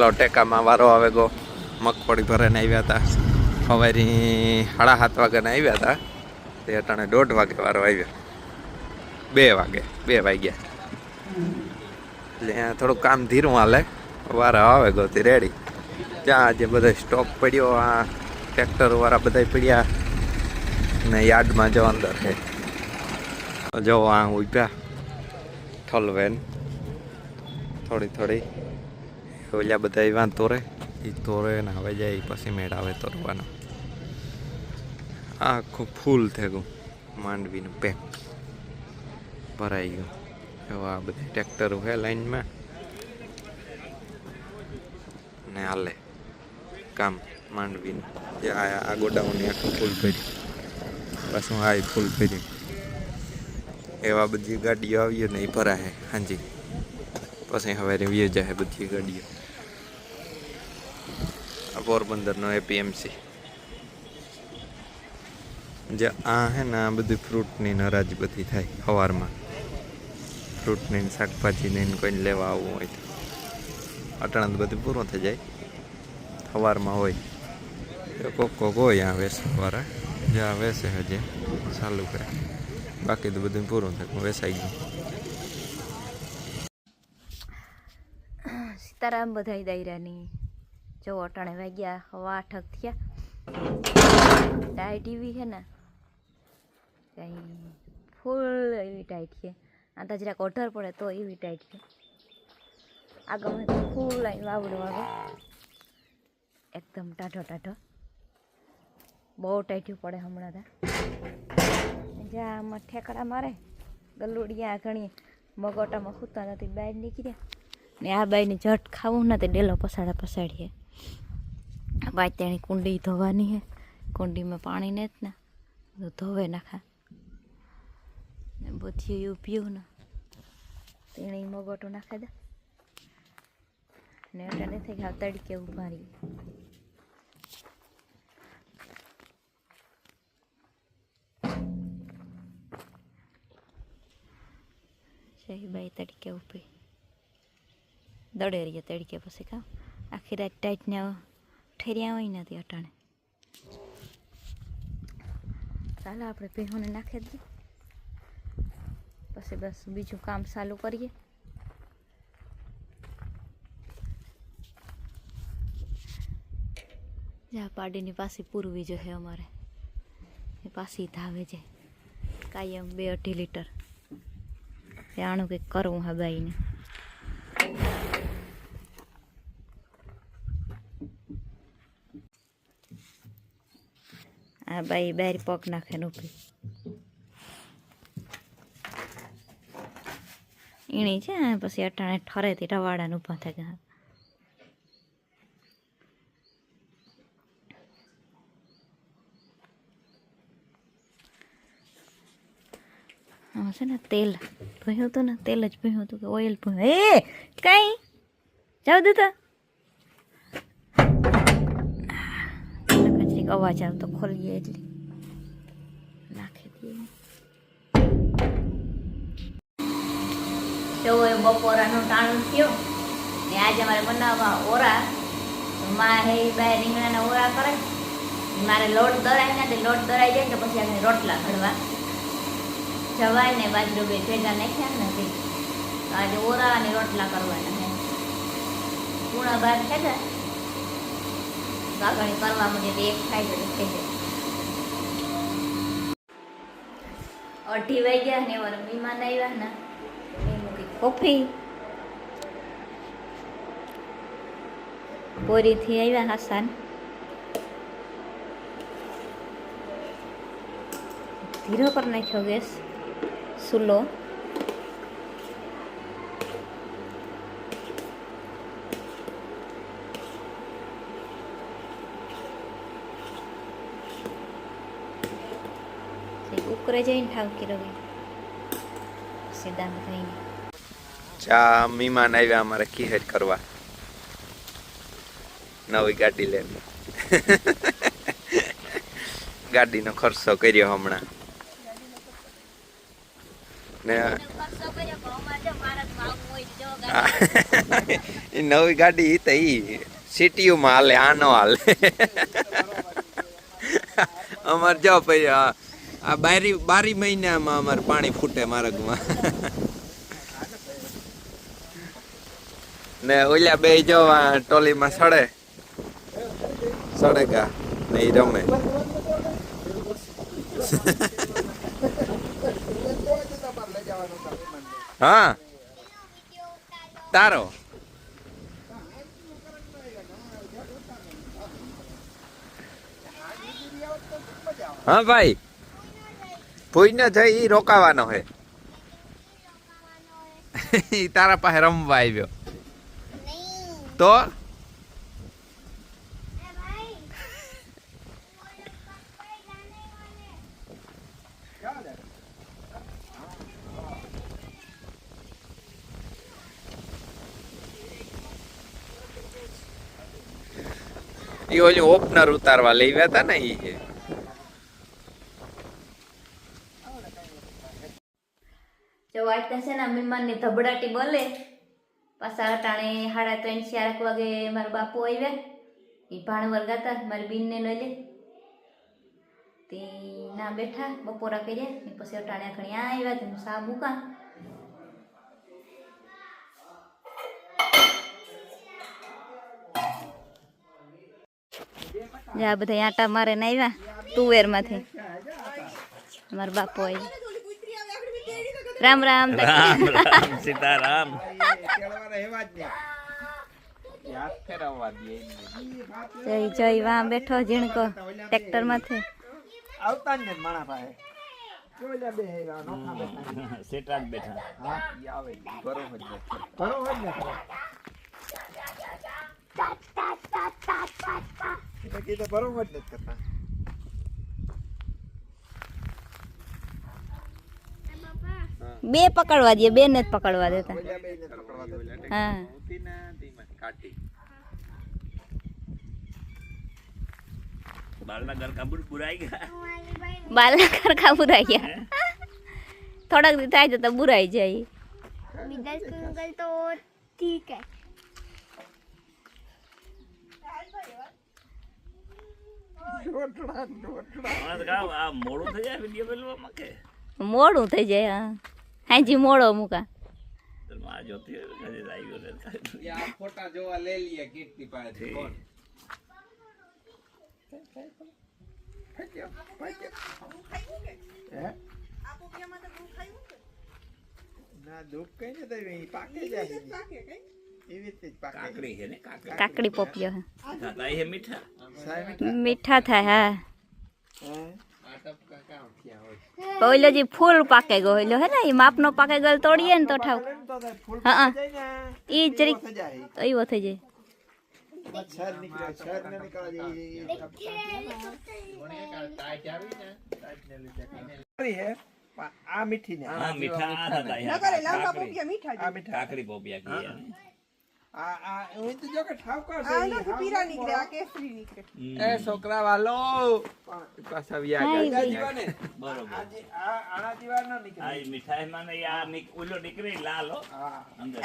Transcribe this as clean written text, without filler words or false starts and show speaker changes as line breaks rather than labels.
ટેકામાં વારો આવે ગો મગફળી ભરાઈને આવ્યા હતા સવારી 7:30 વાગ્યાના આવ્યા હતા તે અટાણે 1:30 વાગે વારો આવ્યો 2 વાગ્યા એટલે થોડુંક કામ ધીરું હાલે વારો આવે ગો તે રેડી ત્યાં આજે બધા સ્ટોક પડ્યો આ ટ્રેક્ટર વાળા બધા પડ્યા ને યાર્ડમાં જો અંદર છે જો આ ઉભ્યા ઠલવેન થોડી ઓલા બધા વાં તોરે એ તોરે ને હવે જાય પછી મેળ આવે તોરવાનો આખું ફૂલ થઈ ગયું માંડવીનું પેક ભરાઈ ગયું એવા આ બધા ટ્રેક્ટરો છે લાઈનમાં ને હાલે કામ માંડવીનું આ ગોડાઉનની આખું ફૂલ ભર્યું પાછું આ ફૂલ ભર્યું એવા બધી ગાડીઓ આવી ને એ ભરાય હાજી પછી હવે વ્યૂ જાય બધી ગાડીઓ આ પોરબંદરનો એપીએમસી જે આ હે ને આ બધી ફ્રૂટની નરાજ બધી થાય સવારમાં ફ્રૂટની શાકભાજીને કોઈને લેવા આવવું હોય તો અટાણા બધું પૂરું થઈ જાય સવારમાં હોય કોક હોય આ વેસવાળા જ્યાં વેસે હજી ચાલુ કરે બાકી તો બધું પૂરું થાય વેસાઈ ગયું
સીતારામ બધાય દાયરાની જો અટાણે વાગ્યા 8:30 થયા ટાઈટ એવી છે ને કંઈ ફૂલ એવી ટાઈટ છે આ તો જરાક ઓઢર પડે તો એવી ટાઈટ છે આગળ ફૂલ લાઈન વાવડો આવે એકદમ ટાઢો બહુ ટાઈટ્યું પડે હમણાં તા જ્યાં આમાં ઠેકડા મારે ગલુડિયા ઘણી મગોટામાં ખૂતા નથી બહાર નીકળ્યા ને આ બાઈને ઝટ ખાવું ને તે ડેલો પસાડીએ બાઈ તેની કુંડી ધોવાની હે કુંડીમાં પાણી ને જ ને બધું ધોવે નાખા ને બધી એવું પીવું ને તેને મગોટો નાખી દે ને અટાણે થઈ ગયા તડકે ઉભા રહી બાઈ તડકે ઉભી દડે રહીએ તડકે પછી કામ આખી રાત ટાઈટને ઠેર્યા હોય નથી અટાણે ચાલો આપણે ભેહોને નાખી દઈએ પછી બસ બીજું કામ ચાલુ કરીએ જ્યાં પાડીની પાછી પૂરવી જોઈએ અમારે એ પાછી ધાવે છે કાયમ 2-2.5 લીટર આણું કંઈક કરવું હા બાઈને આ બાઈ બહાર પગ નાખે ને ઉભી એણી છે પછી અટાણે ઠરેથી રવાડાને ઊભા થઈ ગયા છે ને તેલ ભર્યું હતું ને તેલ જ ભર્યું હતું કે ઓઇલ ભર્યું કઈ જાવ દીધા કચરી અવાજ આવતો ખોલીએ એટલે નાખી દઈએ તો એ બપોરાનું ટાણું થયું ને આજે અમારે બનાવવા ઓરા માં હે બાય રીંગણાના ઓરા કરે મારે લોટ દરાય ને તે લોટ દરાઈ જાય તો પછી આપણે રોટલા ઘડવા જવાય ને બાજરો બે ભેગા નાખ્યા નથી આજે ઓરા અને રોટલા કરવાના છે પૂણા બહાર ખેતા કાગળી કરવા માંડે તો એક ખાઈ જાય થઈ જાય 2:30 વાગ્યા ને મારા મહેમાન આવ્યા ને એ મૂકી કોફી બોરીથી આવ્યા હસાન ધીરો પર નાખ્યો ગેસ સુલો ઉકરે જઈને ઠાવકી રહી સીધા થઈને
ચા મહેમાન આવ્યા અમારે ખીહેર કરવા નવી ગાડી લઈને ગાડીનો ખર્ચો કર્યો હમણાં ને
હોય જો ગાડી
એ નવી ગાડી ઈ તો ઈ સિટીયુમાં હાલે, આ નો હાલે. અમાર જો ભાઈ આ બારી મહિનામાં અમારે પાણી ફૂટે માર્ગમાં. ને ઓલા બે જો ટોલીમાં સડેગા ને ઈ રમે. હા તારો હા ભાઈ ભૂઈને જઈ ઈ રોકાવાનો હે. ઈ તારા પાસે રમવા આવ્યો તો ઈ ઓલી ઓપનર ઉતારવા લઈ ગયા હતા ને ઈ છે.
જો વાટતા છે ને મહેમાનની ધબડાટી બોલે પાછા અટાણે 3:30-4 વાગે મારા બાપુ આવ્યા. એ ભાણવર ગાતા મારી બીનને ન લે તે ના બેઠા બપોરા કર્યા ને પછી અટાણે ઘણી આવ્યા તે સા મૂકા. આ બધા આટા મારે ને આવ્યા તુવેરમાંથી. મારા બાપુ આવ્યા. રામ રામ
રામ રામ સીતારામ.
જય જય વાં બેઠો ઝીણકો ટ્રેક્ટર માંથી
આવતા ને માણા પાસે જોઈલા બે હેરા નોખા બેઠા
સેટા બેઠા.
હા ઈ આવે બરોબર ને બરોબર ને એટલે કીધું બરોબર જ કરતા.
બે પકડવા દે, બે ને જ પકડવા દેતા. હા
બાલના ઘર કાબુલ બુરાઈ ગયા.
બાલના ખરખા બુરાઈ ગયા. થોડાક દી થાય તો બુરાઈ જાય.
तो ठीक है.
મોડું થઈ જાય. હા હાજી મોડો મૂકા.
ફોટા જોવા લઈ લઈએ કીર્તિ પાસે.
ના દુઃખ કઈ ને તો પાકે જાય એવી રીતે જ પાકે.
કાકડી છે ને
કાકડી પોપિયો હે.
કાકડી છે મીઠા.
મીઠા થાય. હા
આ ટપકા કામ થયા હોય.
ઓઈલો જે ફૂલ પાકે ગયો ઓઈલો હે ને એ માપનો પાકે ગયો તોડીએ ને તો ઠાવ.
ફૂલ
હા
જાય ને
ઈ જરીક
જાય
એવો થઈ જાય.
સર નીકળે સર ને નીકળે જાય આ મીઠી ને
હા મીઠા આ હતા યાર.
આ મીઠા
કાકડી પોપિયા કીએ.
આ હું તો જો કે ઠાવકા છે
પીરા નીકળે આ કેસરી નીકળે.
એ છોકરા વાલો પાછા વ્યા
હાય
ગયા.
ભાઈ.
જીવાને
બરોબર.
આ આના જીવા ન નીકળે.
આ મીઠાઈ માં ને આ ઓલો નીકળી લાલ હો
હા
અંદર.